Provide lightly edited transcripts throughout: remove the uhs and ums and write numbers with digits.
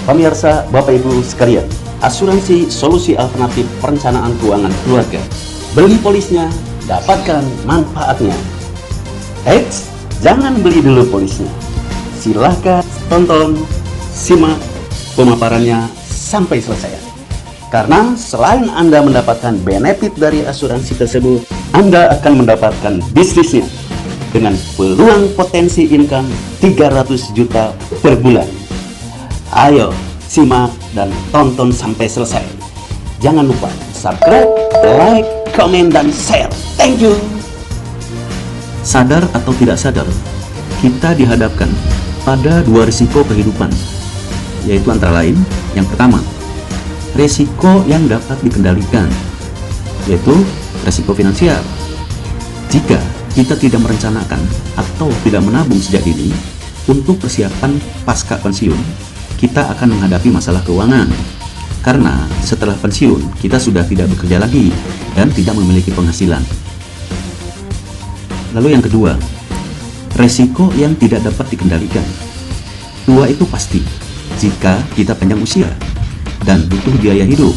Pemirsa, Bapak Ibu sekalian, asuransi solusi alternatif perencanaan keuangan keluarga. Beli polisnya, dapatkan manfaatnya. Eits, jangan beli dulu polisnya. Silahkan tonton, simak pemaparannya sampai selesai. Karena selain Anda mendapatkan benefit dari asuransi tersebut, Anda akan mendapatkan bisnisnya dengan peluang potensi income 300 juta per bulan. Ayo, simak dan tonton sampai selesai. Jangan lupa subscribe, like, komen, dan share. Thank you. Sadar atau tidak sadar, kita dihadapkan pada dua risiko kehidupan, yaitu antara lain, yang pertama, risiko yang dapat dikendalikan, yaitu risiko finansial. Jika kita tidak merencanakan atau tidak menabung sejak dini untuk persiapan pasca pensiun, kita akan menghadapi masalah keuangan. Karena setelah pensiun, kita sudah tidak bekerja lagi dan tidak memiliki penghasilan. Lalu yang kedua, resiko yang tidak dapat dikendalikan. Dua itu pasti jika kita panjang usia dan butuh biaya hidup,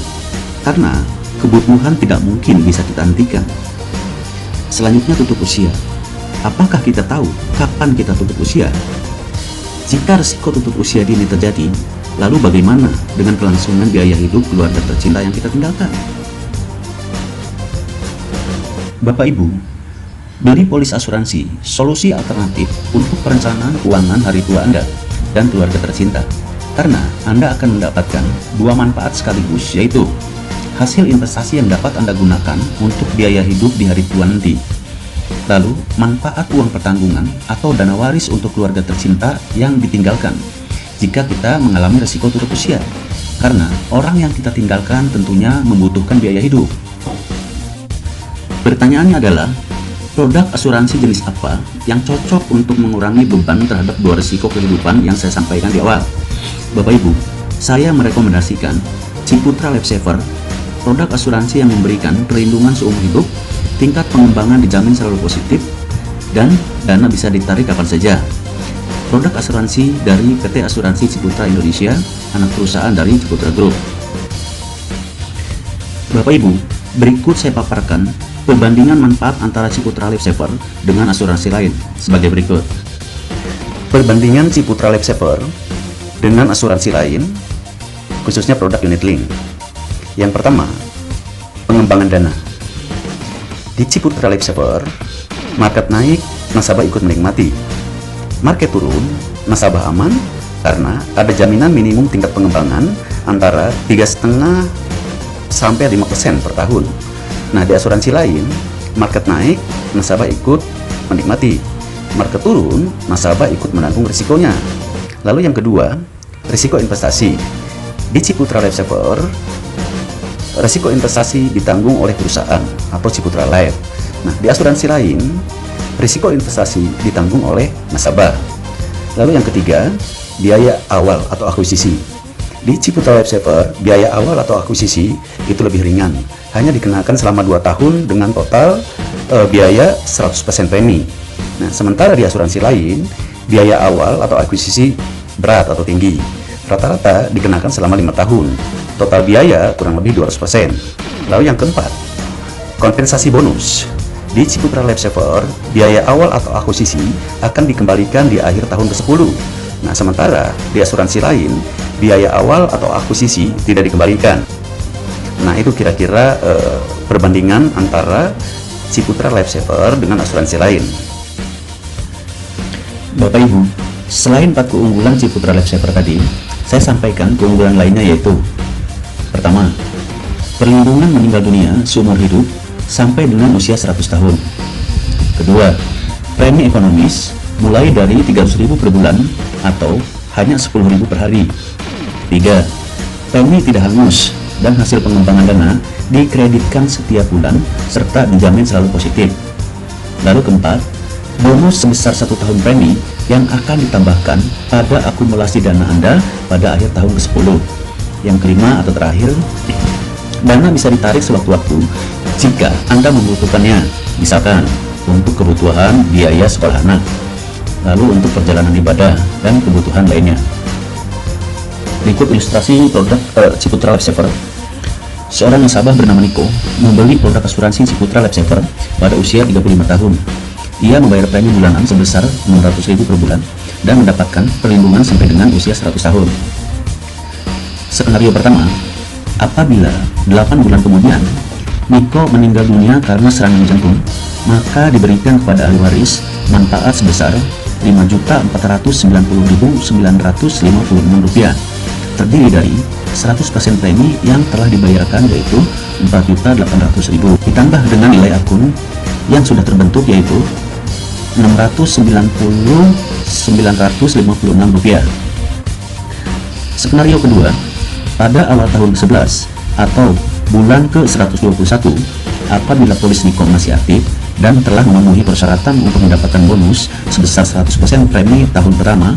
karena kebutuhan tidak mungkin bisa kita hentikan. Selanjutnya, tutup usia. Apakah kita tahu kapan kita tutup usia? Jika risiko tutup usia dini terjadi, lalu bagaimana dengan kelangsungan biaya hidup keluarga tercinta yang kita tinggalkan? Bapak Ibu, beli polis asuransi solusi alternatif untuk perencanaan keuangan hari tua Anda dan keluarga tercinta, karena Anda akan mendapatkan dua manfaat sekaligus, yaitu hasil investasi yang dapat Anda gunakan untuk biaya hidup di hari tua nanti. Lalu, manfaat uang pertanggungan atau dana waris untuk keluarga tercinta yang ditinggalkan jika kita mengalami risiko tutup usia, karena orang yang kita tinggalkan tentunya membutuhkan biaya hidup. Pertanyaannya adalah, produk asuransi jenis apa yang cocok untuk mengurangi beban terhadap dua risiko kehidupan yang saya sampaikan di awal? Bapak Ibu, saya merekomendasikan Ciputra Life Saver, produk asuransi yang memberikan perlindungan seumur hidup, tingkat pengembangan dijamin selalu positif, dan dana bisa ditarik kapan saja. Produk asuransi dari PT Asuransi Ciputra Indonesia, anak perusahaan dari Ciputra Group. Bapak Ibu, berikut saya paparkan perbandingan manfaat antara Ciputra Life Saver dengan asuransi lain sebagai berikut. Perbandingan Ciputra Life Saver dengan asuransi lain, khususnya produk unit link. Yang pertama, pengembangan dana. Di Ciputra Life Saver, market naik, nasabah ikut menikmati. Market turun, nasabah aman karena ada jaminan minimum tingkat pengembangan antara 3,5 sampai 5% per tahun. Nah, di asuransi lain, market naik, nasabah ikut menikmati. Market turun, nasabah ikut menanggung risikonya. Lalu yang kedua, risiko investasi. Di Ciputra Life Saver, risiko investasi ditanggung oleh perusahaan atau Ciputra Life. Nah, di asuransi lain, risiko investasi ditanggung oleh nasabah. Lalu yang ketiga, biaya awal atau akuisisi. Di Ciputra Life Saver, biaya awal atau akuisisi itu lebih ringan, hanya dikenakan selama 2 tahun dengan total biaya 100% premi. Nah, sementara di asuransi lain, biaya awal atau akuisisi berat atau tinggi, rata-rata dikenakan selama 5 tahun. Total biaya kurang lebih 200%. Lalu yang keempat, kompensasi bonus. Di Ciputra Life Saver, biaya awal atau akuisisi akan dikembalikan di akhir tahun ke-10. Nah, sementara di asuransi lain, biaya awal atau akuisisi tidak dikembalikan. Nah, itu kira-kira perbandingan antara Ciputra Life Saver dengan asuransi lain. Bapak Ibu, selain 4 keunggulan Ciputra Life Saver tadi, saya sampaikan keunggulan lainnya, yaitu pertama, perlindungan meninggal dunia seumur hidup sampai dengan usia 100 tahun. Kedua, premi ekonomis mulai dari 300.000 per bulan atau hanya 10.000 per hari. Tiga, premi tidak hangus dan hasil pengembangan dana dikreditkan setiap bulan serta dijamin selalu positif. Lalu keempat, bonus sebesar 1 tahun premi yang akan ditambahkan pada akumulasi dana Anda pada akhir tahun ke-10. Yang kelima atau terakhir, dana bisa ditarik sewaktu-waktu jika Anda membutuhkannya, misalkan untuk kebutuhan biaya sekolah anak, lalu untuk perjalanan ibadah dan kebutuhan lainnya. Berikut ilustrasi produk Ciputra Life Saver. Seorang nasabah bernama Niko membeli produk asuransi Ciputra Life Saver pada usia 35 tahun. Ia membayar premi bulanan sebesar 600.000 per bulan dan mendapatkan perlindungan sampai dengan usia 100 tahun. Skenario pertama, apabila 8 bulan kemudian Niko meninggal dunia karena serangan jantung, maka diberikan kepada ahli waris manfaat sebesar Rp5.490.956, terdiri dari 100% premi yang telah dibayarkan yaitu Rp4.800.000 ditambah dengan nilai akun yang sudah terbentuk yaitu Rp690.956. Skenario kedua, pada awal tahun ke-11 atau bulan ke-121, apabila polis Niko masih aktif dan telah memenuhi persyaratan untuk mendapatkan bonus sebesar 100% premi tahun pertama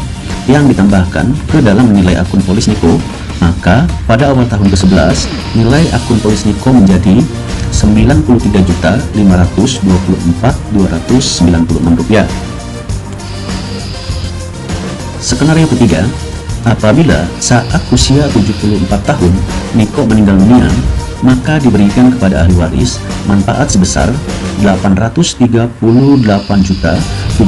yang ditambahkan ke dalam nilai akun polis Niko, maka pada awal tahun ke-11 nilai akun polis Niko menjadi Rp93.524.296. Skenario ketiga, apabila saat usia 74 tahun Niko meninggal dunia, maka diberikan kepada ahli waris manfaat sebesar Rp803.716.196,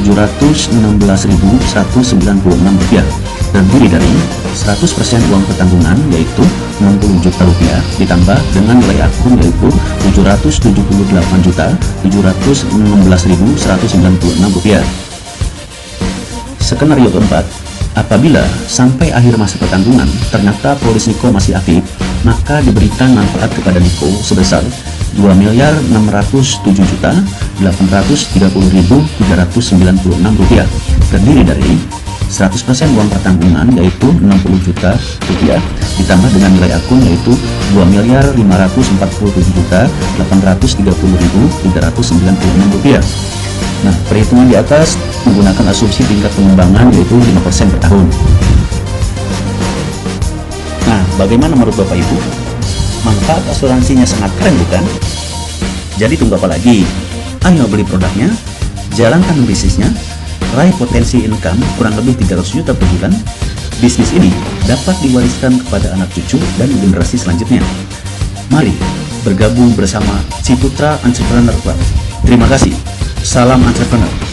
terdiri dari 100% uang pertanggungan yaitu Rp60 juta ditambah dengan nilai akun yaitu Rp778.716.196. Skenario keempat, apabila sampai akhir masa pertanggungan ternyata polis Niko masih aktif, maka diberikan manfaat kepada Niko sebesar Rp2.670.830.396, terdiri dari 100% uang pertanggungan yaitu Rp60 juta ditambah dengan nilai akun yaitu Rp2.544.830.396. Nah, perhitungan di atas menggunakan asumsi tingkat pengembangan yaitu 5% per tahun. Nah, bagaimana menurut Bapak Ibu? Manfaat asuransinya sangat keren bukan? Jadi tunggu apa lagi? Ayo beli produknya, jalankan bisnisnya, raih potensi income kurang lebih 300 juta per bulan. Bisnis ini dapat diwariskan kepada anak cucu dan generasi selanjutnya. Mari bergabung bersama Ciputra Entrepreneur Club. Terima kasih. Salam entrepreneur.